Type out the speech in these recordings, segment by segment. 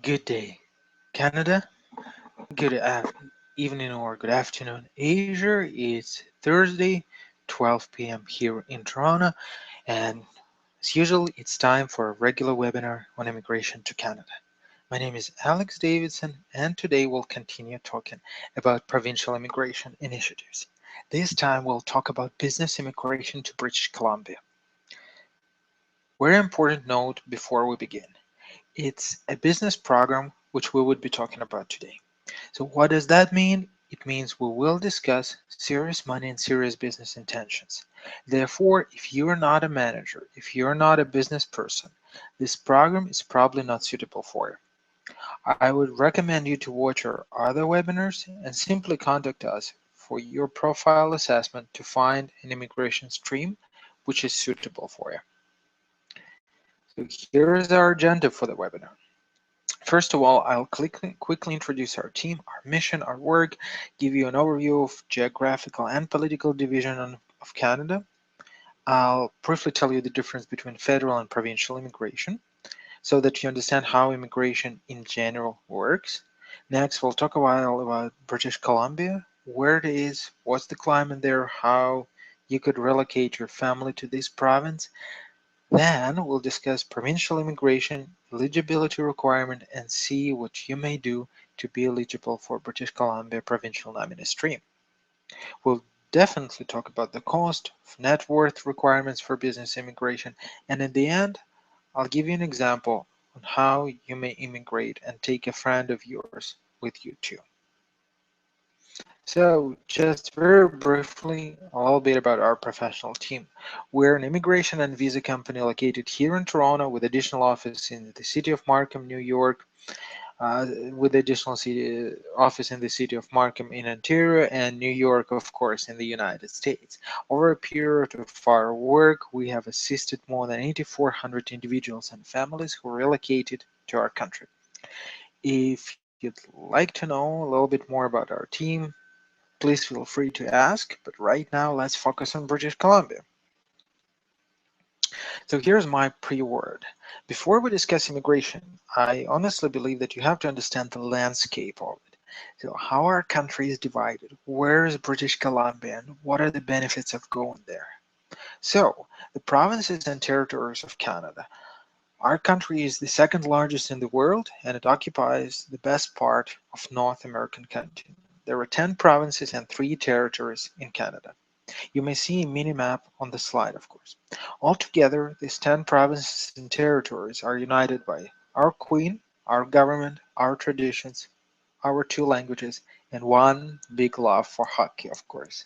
Good day, Canada. Good evening or good afternoon, Asia. It's Thursday, 12 p.m. here in Toronto, and as usual, it's time for a regular webinar on immigration to Canada. My name is Alex Davidson, and today we'll continue talking about provincial immigration initiatives. This time, we'll talk about business immigration to British Columbia. Very important note before we begin. It's a business program which we would be talking about today. So what does that mean? It means we will discuss serious money and serious business intentions. Therefore, if you're not a manager, if you're not a business person, this program is probably not suitable for you. I would recommend you to watch our other webinars and simply contact us for your profile assessment to find an immigration stream which is suitable for you. So here is our agenda for the webinar. First of all, I'll quickly introduce our team, our mission, our work, give you an overview of geographical and political division of Canada. I'll briefly tell you the difference between federal and provincial immigration so that you understand how immigration in general works. Next, we'll talk a while about British Columbia, where it is, what's the climate there, how you could relocate your family to this province. Then we'll discuss provincial immigration, eligibility requirement, and see what you may do to be eligible for British Columbia provincial nominee stream. We'll definitely talk about the cost, net worth requirements for business immigration, and in the end, I'll give you an example on how you may immigrate and take a friend of yours with you too. So, just very briefly, a little bit about our professional team. We're an immigration and visa company located here in Toronto with additional office in the city of Markham, New York, with additional office in the city of Markham in Ontario and New York, of course, in the United States. Over a period of our work, we have assisted more than 8,400 individuals and families who relocated to our country. If you'd like to know a little bit more about our team, please feel free to ask, but right now let's focus on British Columbia. So here's my pre-word. Before we discuss immigration, I honestly believe that you have to understand the landscape of it. So how our country is divided, where is British Columbia, and what are the benefits of going there? So the provinces and territories of Canada. Our country is the second largest in the world, and it occupies the best part of North American continent. There are 10 provinces and 3 territories in Canada. You may see a mini-map on the slide, of course. Altogether, these 10 provinces and territories are united by our Queen, our government, our traditions, our 2 languages, and one big love for hockey, of course.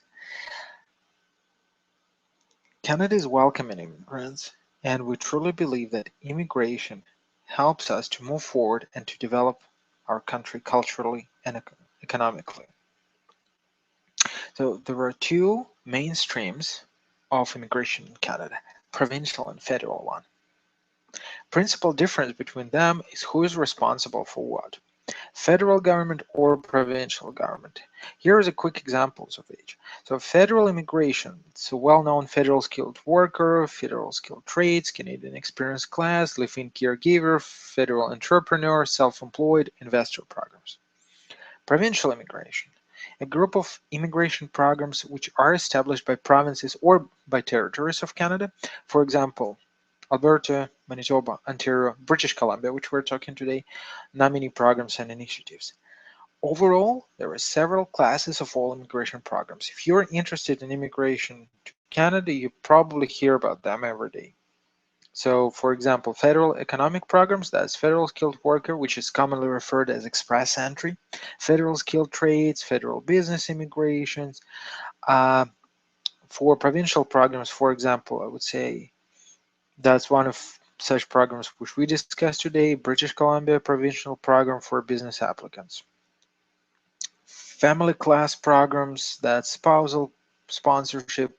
Canada is welcoming immigrants, and we truly believe that immigration helps us to move forward and to develop our country culturally and economically. So there are 2 main streams of immigration in Canada, provincial and federal one. Principal difference between them is who is responsible for what, federal government or provincial government. Here is a quick examples of each. So federal immigration, it's a well-known federal skilled worker, federal skilled trades, Canadian experienced class, live-in caregiver, federal entrepreneur, self-employed, investor programs. Provincial immigration, a group of immigration programs which are established by provinces or by territories of Canada. For example, Alberta, Manitoba, Ontario, British Columbia, which we're talking today, nominee programs and initiatives. Overall, there are several classes of all immigration programs. If you're interested in immigration to Canada, you probably hear about them every day. So, for example, federal economic programs, that's federal skilled worker, which is commonly referred as express entry, federal skilled trades, federal business immigrations. For provincial programs, for example, I would say that's one of such programs which we discussed today, British Columbia Provincial Program for Business Applicants. Family class programs, that's spousal sponsorship,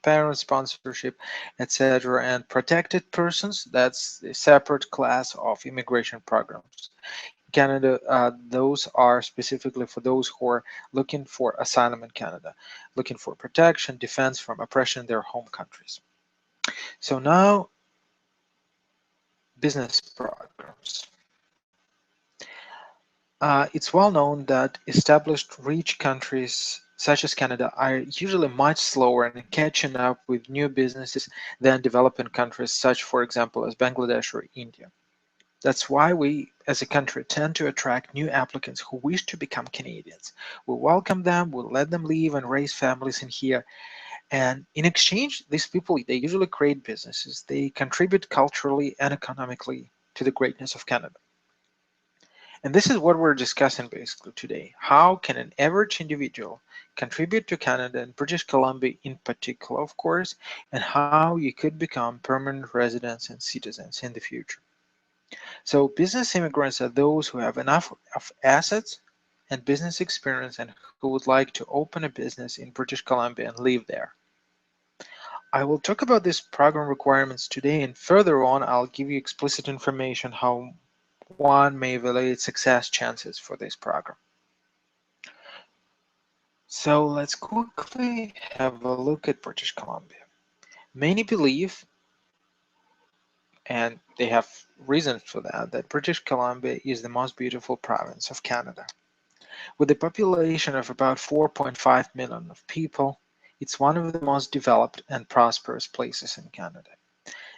parent sponsorship, etc. And protected persons, that's a separate class of immigration programs. In Canada, those are specifically for those who are looking for asylum in Canada, looking for protection, defense from oppression in their home countries. So now, business programs. It's well known that established rich countries such as Canada are usually much slower in catching up with new businesses than developing countries such, for example, as Bangladesh or India. That's why we, as a country, tend to attract new applicants who wish to become Canadians. We welcome them, we let them live and raise families in here, and in exchange, these people, they usually create businesses. They contribute culturally and economically to the greatness of Canada. And this is what we're discussing basically today. How can an average individual contribute to Canada and British Columbia in particular, of course, and how you could become permanent residents and citizens in the future. So business immigrants are those who have enough of assets and business experience and who would like to open a business in British Columbia and live there. I will talk about these program requirements today, and further on I'll give you explicit information how one may evaluate success chances for this program. So let's quickly have a look at British Columbia. Many believe, and they have reasons for that British Columbia is the most beautiful province of Canada. With a population of about 4.5 million of people, it's one of the most developed and prosperous places in Canada.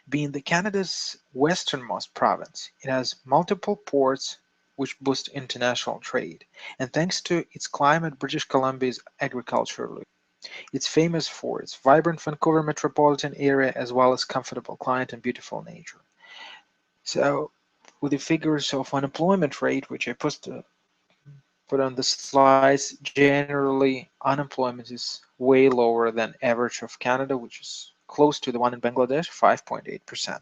Being the Canada's westernmost province, it has multiple ports which boost international trade. And thanks to its climate, British Columbia is agriculturally. It's famous for its vibrant Vancouver metropolitan area as well as comfortable climate and beautiful nature. So with the figures of unemployment rate, which I put on the slides, generally unemployment is way lower than average of Canada, which is close to the one in Bangladesh, 5.8%.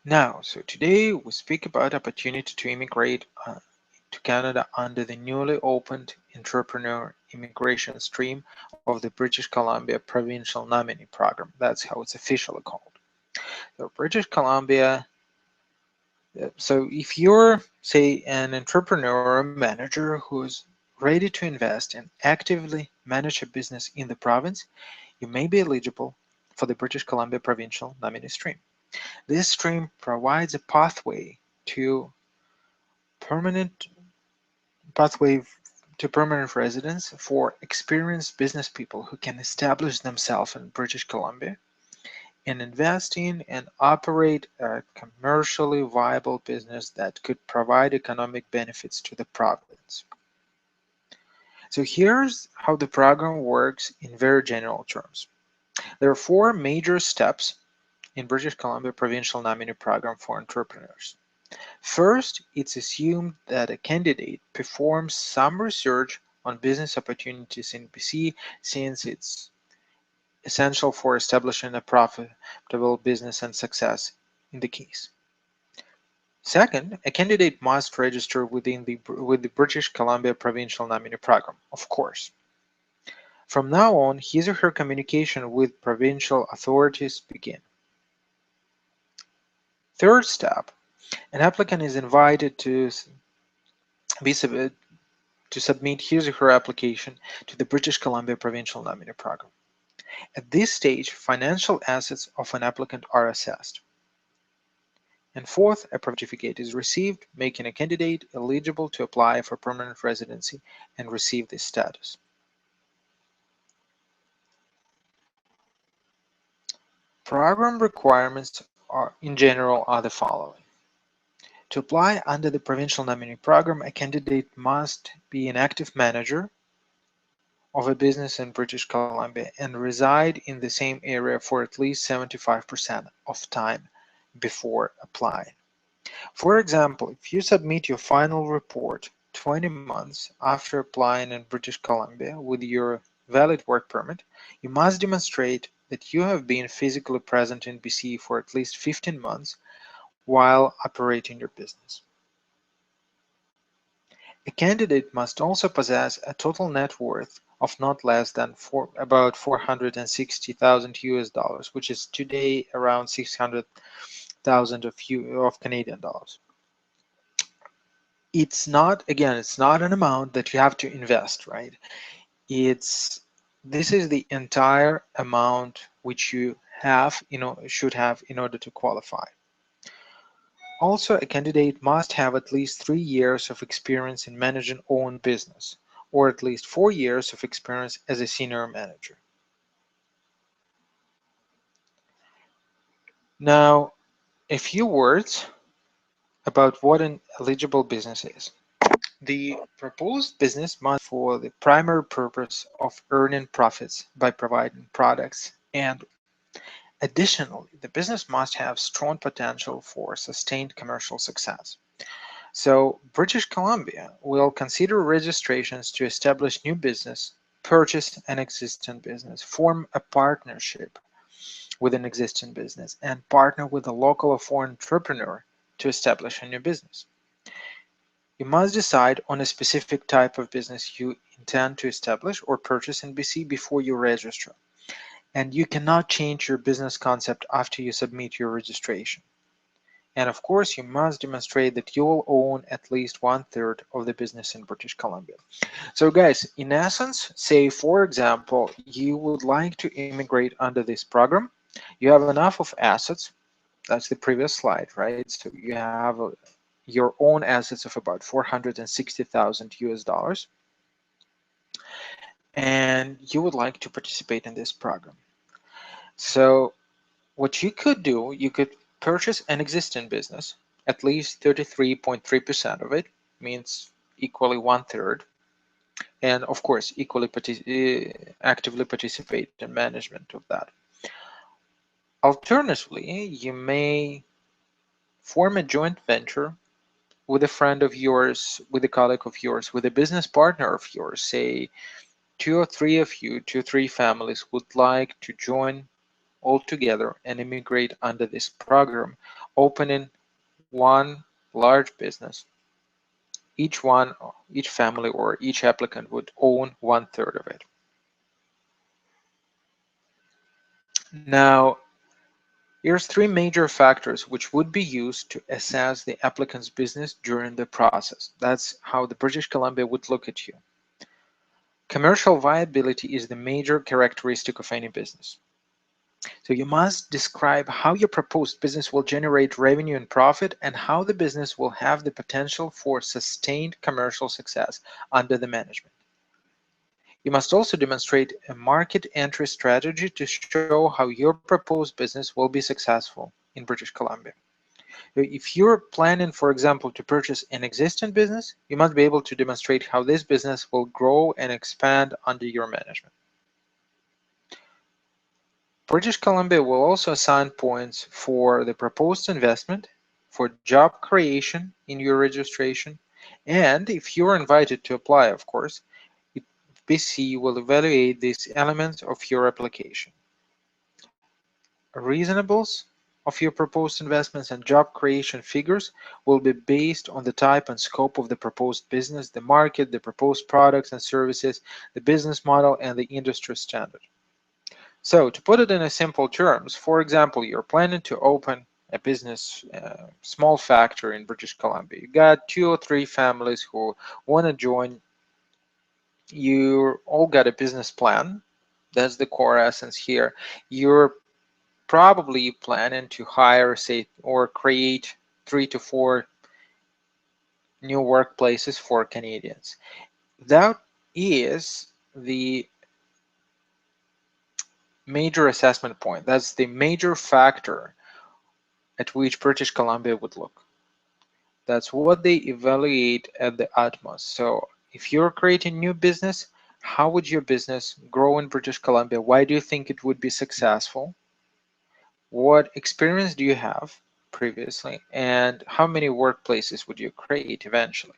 Now, so today we speak about opportunity to immigrate to Canada under the newly opened Intrapreneur immigration stream of the British Columbia Provincial Nominee Program. That's how it's officially called. So British Columbia. So if you're, say, an entrepreneur or manager who's ready to invest and actively manage a business in the province, you may be eligible for the British Columbia Provincial Nominee Stream. This stream provides a to permanent pathway to permanent residence for experienced business people who can establish themselves in British Columbia and invest in and operate a commercially viable business that could provide economic benefits to the province. So here's how the program works in very general terms. There are four major steps in British Columbia Provincial Nominee Program for entrepreneurs. First, it's assumed that a candidate performs some research on business opportunities in BC since it's essential for establishing a profitable business and success in the case. Second, a candidate must register with the British Columbia Provincial Nominee Program, of course. From now on, his or her communication with provincial authorities begin. Third step, an applicant is invited be to submit his or her application to the British Columbia Provincial Nominee Program. At this stage, financial assets of an applicant are assessed. And fourth, a certificate is received, making a candidate eligible to apply for permanent residency and receive this status. Program requirements in general are the following. To apply under the Provincial Nominee Program, a candidate must be an active manager of a business in British Columbia and reside in the same area for at least 75% of time before applying. For example, if you submit your final report 20 months after applying in British Columbia with your valid work permit, you must demonstrate that you have been physically present in BC for at least 15 months while operating your business. A candidate must also possess a total net worth of not less than about 460,000 US dollars, which is today around 600,000 of Canadian dollars. It's not, again, it's not an amount that you have to invest, right? This is the entire amount which you have, should have in order to qualify. Also, a candidate must have at least 3 years of experience in managing own business, or at least 4 years of experience as a senior manager. Now, a few words about what an eligible business is. The proposed business must for the primary purpose of earning profits by providing products, and additionally, the business must have strong potential for sustained commercial success. So British Columbia will consider registrations to establish new business, purchase an existing business, form a partnership with an existing business, and partner with a local or foreign entrepreneur to establish a new business. You must decide on a specific type of business you intend to establish or purchase in BC before you register, and you cannot change your business concept after you submit your registration. And of course, you must demonstrate that you will own at least 1/3 of the business in British Columbia. So guys, in essence, say for example, you would like to immigrate under this program. You have enough of assets. That's the previous slide, right? So you have your own assets of about 460,000 US dollars, and you would like to participate in this program. So what you could do, you could purchase an existing business, at least 33.3% of it, means equally 1/3, and of course, equally actively participate in management of that. Alternatively, you may form a joint venture with a friend of yours, with a colleague of yours, with a business partner of yours. Say two or three of you, 2 or 3 families would like to join all together and immigrate under this program, opening one large business. Each family or each applicant would own 1/3 of it. Now, here's 3 major factors which would be used to assess the applicant's business during the process. That's how the British Columbia would look at you. Commercial viability is the major characteristic of any business. So you must describe how your proposed business will generate revenue and profit, and how the business will have the potential for sustained commercial success under the management. You must also demonstrate a market entry strategy to show how your proposed business will be successful in British Columbia. If you're planning, for example, to purchase an existing business, you must be able to demonstrate how this business will grow and expand under your management. British Columbia will also assign points for the proposed investment, for job creation in your registration, and if you're invited to apply, of course, BC will evaluate these elements of your application. Reasonables of your proposed investments and job creation figures will be based on the type and scope of the proposed business, the market, the proposed products and services, the business model, and the industry standard. So to put it in a simple terms, for example, you're planning to open a business, small factory in British Columbia. You got 2 or 3 families who want to join. You all got a business plan. That's the core essence here. You're probably planning to hire, say, or create 3 to 4 new workplaces for Canadians. That is the major assessment point. That's the major factor at which British Columbia would look. That's what they evaluate at the utmost. So if you're creating new business, how would your business grow in British Columbia? Why do you think it would be successful? What experience do you have previously? And how many workplaces would you create eventually?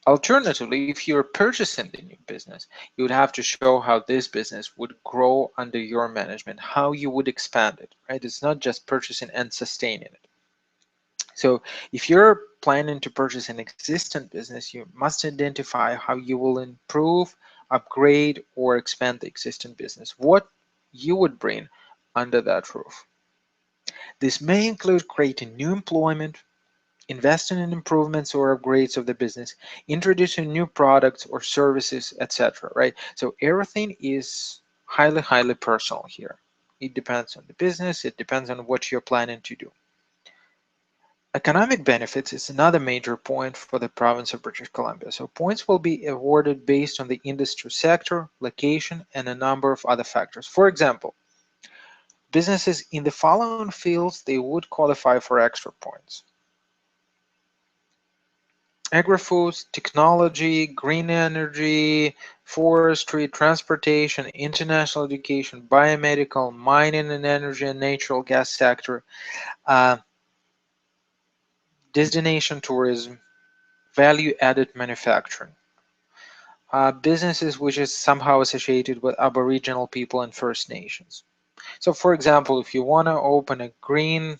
Alternatively, if you're purchasing the new business, you would have to show how this business would grow under your management, how you would expand it, right? It's not just purchasing and sustaining it. So if you're planning to purchase an existing business, you must identify how you will improve, upgrade, or expand the existing business, what you would bring under that roof. This may include creating new employment, investing in improvements or upgrades of the business, introducing new products or services, etc. Right? So everything is highly personal here. It depends on the business. It depends on what you're planning to do. Economic benefits is another major point for the province of British Columbia. So points will be awarded based on the industry sector, location, and a number of other factors. For example, businesses in the following fields, they would qualify for extra points: agri-foods, technology, green energy, forestry, transportation, international education, biomedical, mining and energy and natural gas sector, uh, destination tourism, value-added manufacturing, businesses which is somehow associated with Aboriginal people and First Nations. So for example, if you want to open a green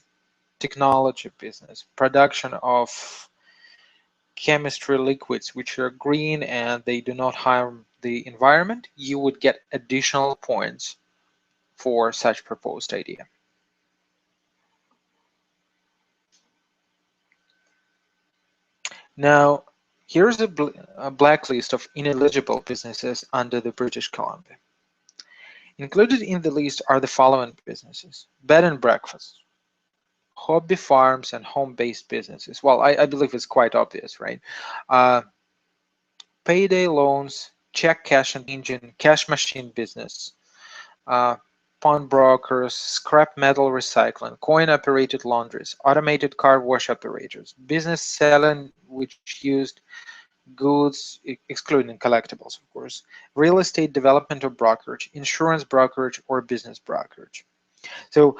technology business, production of chemistry liquids which are green and they do not harm the environment, you would get additional points for such proposed idea. Now, here's a blacklist of ineligible businesses under the British Columbia. Included in the list are the following businesses: bed and breakfast, hobby farms, and home-based businesses. Well, I believe it's quite obvious, right? Uh, Payday loans, check cash and engine, cash machine business, uh, pawnbrokers, scrap metal recycling, coin-operated laundries, automated car wash operators, business selling which used goods, excluding collectibles, of course, real estate development or brokerage, insurance brokerage, or business brokerage. So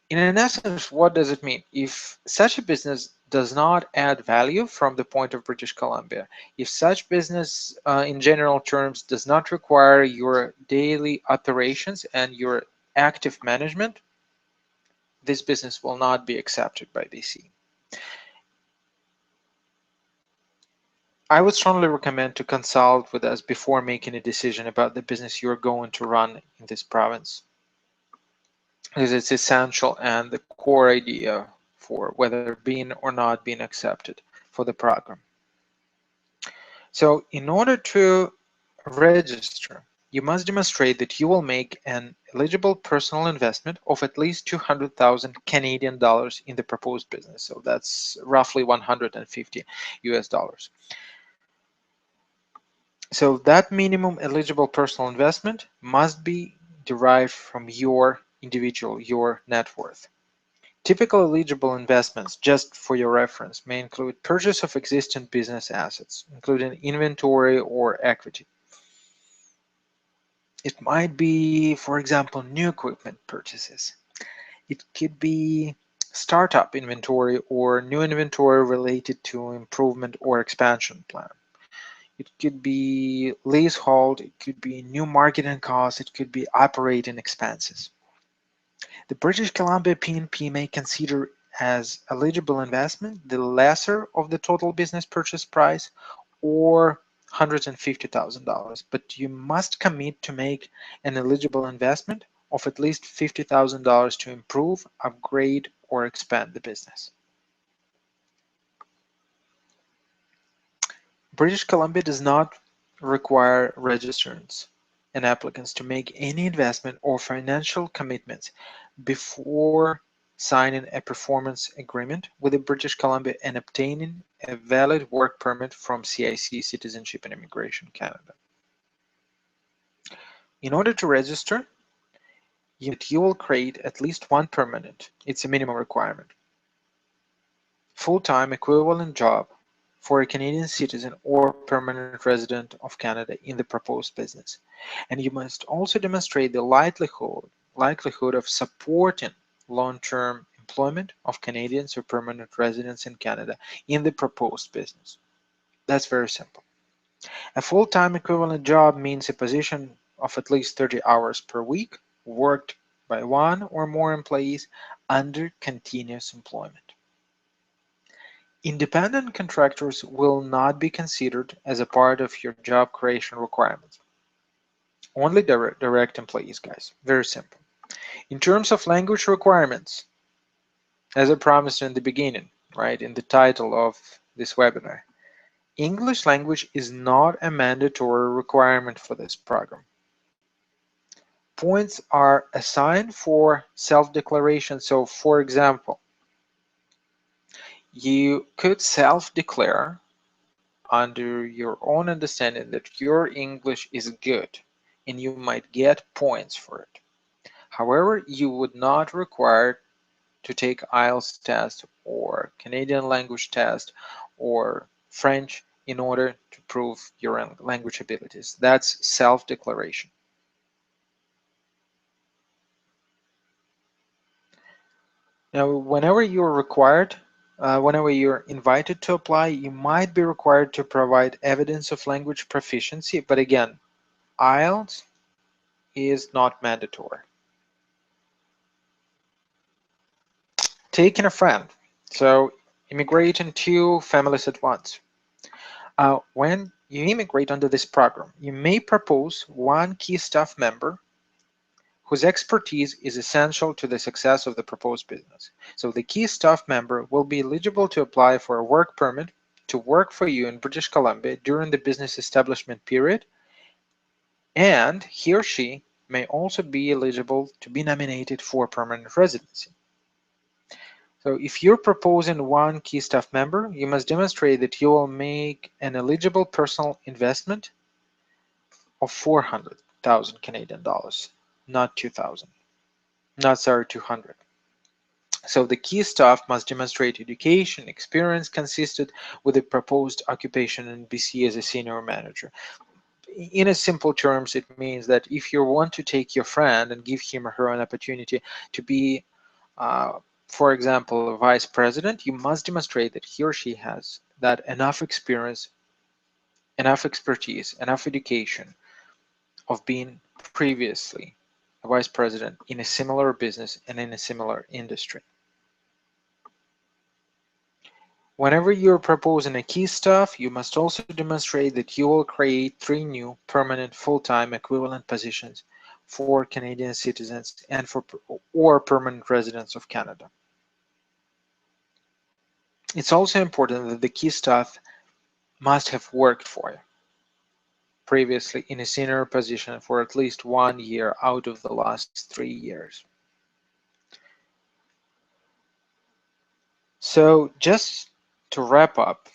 in essence, what does it mean? If such a business does not add value from the point of British Columbia, if such business in general terms does not require your daily operations and your active management, this business will not be accepted by BC. I would strongly recommend to consult with us before making a decision about the business you're going to run in this province, because it's essential and the core idea for whether being or not being accepted for the program. So in order to register, you must demonstrate that you will make an eligible personal investment of at least 200,000 Canadian dollars in the proposed business. So that's roughly 150 US dollars. So that minimum eligible personal investment must be derived from your your net worth. Typical eligible investments, just for your reference, may include purchase of existing business assets, including inventory or equity. It might be, for example, new equipment purchases. It could be startup inventory or new inventory related to improvement or expansion plan. It could be leasehold, it could be new marketing costs, it could be operating expenses. The British Columbia PNP may consider as eligible investment the lesser of the total business purchase price or $150,000, but you must commit to make an eligible investment of at least $50,000 to improve, upgrade, or expand the business. British Columbia does not require registrants and applicants to make any investment or financial commitments before signing a performance agreement with the British Columbia and obtaining a valid work permit from CIC Citizenship and Immigration Canada. In order to register, you will create at least one permanent, it's a minimum requirement, full-time equivalent job for a Canadian citizen or permanent resident of Canada in the proposed business. And you must also demonstrate the likelihood of supporting long-term employment of Canadians or permanent residents in Canada in the proposed business. That's very simple. A full-time equivalent job means a position of at least 30 hours per week worked by one or more employees under continuous employment. Independent contractors will not be considered as a part of your job creation requirements. Only direct employees, guys. Very simple. In terms of language requirements, as I promised in the beginning, right, in the title of this webinar, English language is not a mandatory requirement for this program. Points are assigned for self-declaration. So, for example, You could self-declare under your own understanding that your English is good and you might get points for it. However, you would not require to take IELTS test or Canadian language test or French in order to prove your language abilities. That's self-declaration. Now, whenever you're invited to apply, you might be required to provide evidence of language proficiency, but again, IELTS is not mandatory. Taking a friend. So immigrating two families at once. When you immigrate under this program, you may propose one key staff member whose expertise is essential to the success of the proposed business. So the key staff member will be eligible to apply for a work permit to work for you in British Columbia during the business establishment period, and he or she may also be eligible to be nominated for permanent residency. So if you're proposing one key staff member, you must demonstrate that you will make an eligible personal investment of 400,000 Canadian dollars, not 2,000, not sorry, 200. So the key staff must demonstrate education, experience consistent with the proposed occupation in BC as a senior manager. In a simple terms, it means that if you want to take your friend and give him or her an opportunity to be, for example, a vice president, you must demonstrate that he or she has that enough experience, enough expertise, enough education of being previously a vice president in a similar business and in a similar industry. Whenever you're proposing a key staff, you must also demonstrate that you will create 3 new permanent full-time equivalent positions for Canadian citizens and for or permanent residents of Canada. It's also important that the key staff must have worked for you previously in a senior position for at least 1 year out of the last 3 years. So just to wrap up,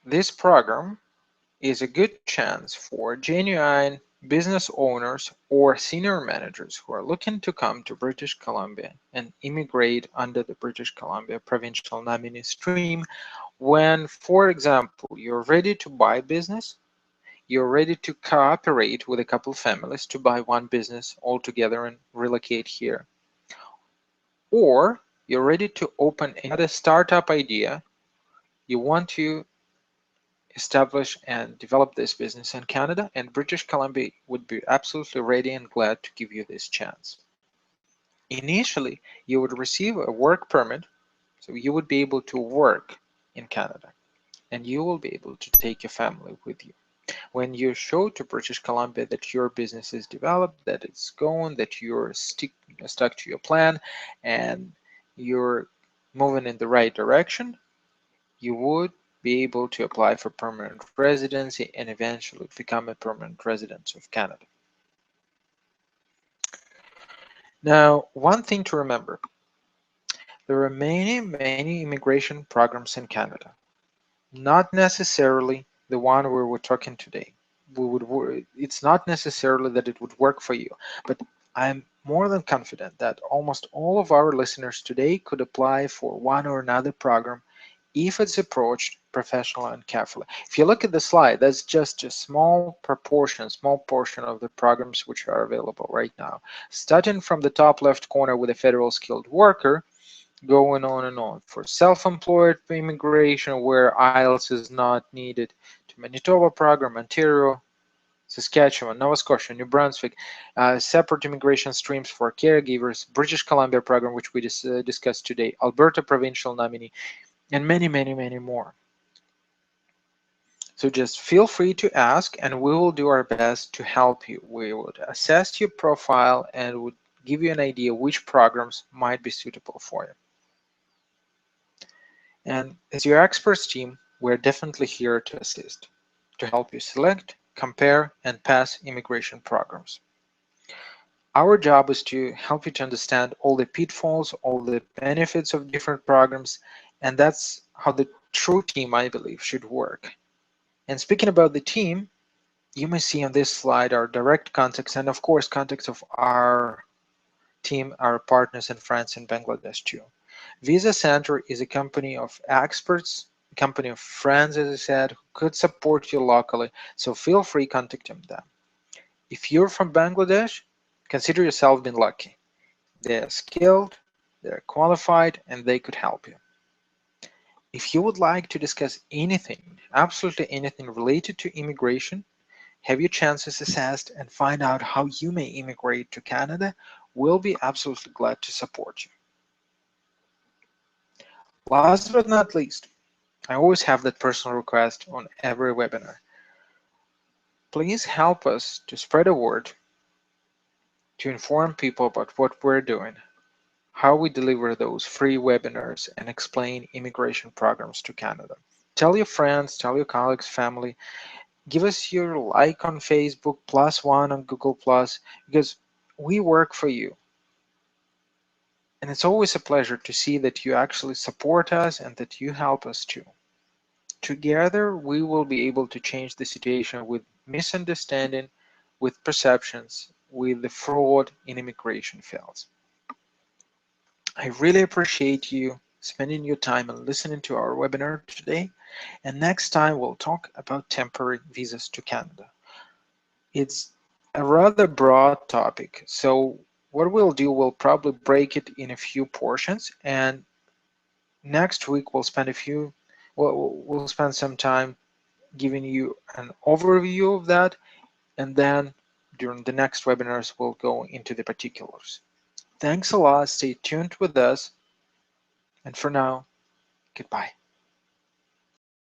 this program is a good chance for genuine business owners or senior managers who are looking to come to British Columbia and immigrate under the British Columbia provincial nominee stream when, for example, you're ready to buy business, you're ready to cooperate with a couple families to buy one business altogether and relocate here, or you're ready to open another startup idea, you want to establish and develop this business in Canada, and British Columbia would be absolutely ready and glad to give you this chance. Initially, you would receive a work permit, so you would be able to work in Canada, and you will be able to take your family with you. When you show to British Columbia that your business is developed, that it's going, that you're stuck to your plan, and you're moving in the right direction, you would be able to apply for permanent residency and eventually become a permanent resident of Canada. Now, one thing to remember, there are many immigration programs in Canada, not necessarily the one where we're talking today. It's not necessarily that it would work for you, but I'm more than confident that almost all of our listeners today could apply for one or another program if it's approached professionally and carefully. If you look at the slide, that's just a small portion of the programs which are available right now. Starting from the top left corner with a federal skilled worker, going on and on. For self-employed immigration where IELTS is not needed, to Manitoba program, Ontario, Saskatchewan, Nova Scotia, New Brunswick, separate immigration streams for caregivers, British Columbia program, which we discussed today, Alberta provincial nominee, and many more. So just feel free to ask and we will do our best to help you. We would assess your profile and would give you an idea which programs might be suitable for you. And as your experts team, we're definitely here to assist, to help you select, compare, and pass immigration programs. Our job is to help you to understand all the pitfalls, all the benefits of different programs, And that's how the true team, I believe, should work. And speaking about the team, you may see on this slide our direct contacts and, of course, contacts of our team, our partners and friends in Bangladesh too. Visa Center is a company of experts, a company of friends, as I said, who could support you locally. So feel free contacting them. If you're from Bangladesh, consider yourself being lucky. They're skilled, they're qualified, and they could help you. If you would like to discuss anything, absolutely anything related to immigration, have your chances assessed, and find out how you may immigrate to Canada, we'll be absolutely glad to support you. Last but not least, I always have that personal request on every webinar. Please help us to spread a word, to inform people about what we're doing, how we deliver those free webinars and explain immigration programs to Canada. Tell your friends, tell your colleagues, family, give us your like on Facebook, +1 on Google+, because we work for you. And it's always a pleasure to see that you actually support us and that you help us too. Together, we will be able to change the situation with misunderstanding, with perceptions, with the fraud in immigration fields. I really appreciate you spending your time and listening to our webinar today. And next time, we'll talk about temporary visas to Canada. It's a rather broad topic, so what we'll do, we'll probably break it in a few portions, and next week we'll spend some time giving you an overview of that, and then during the next webinars we'll go into the particulars. Thanks a lot, stay tuned with us, and for now, goodbye.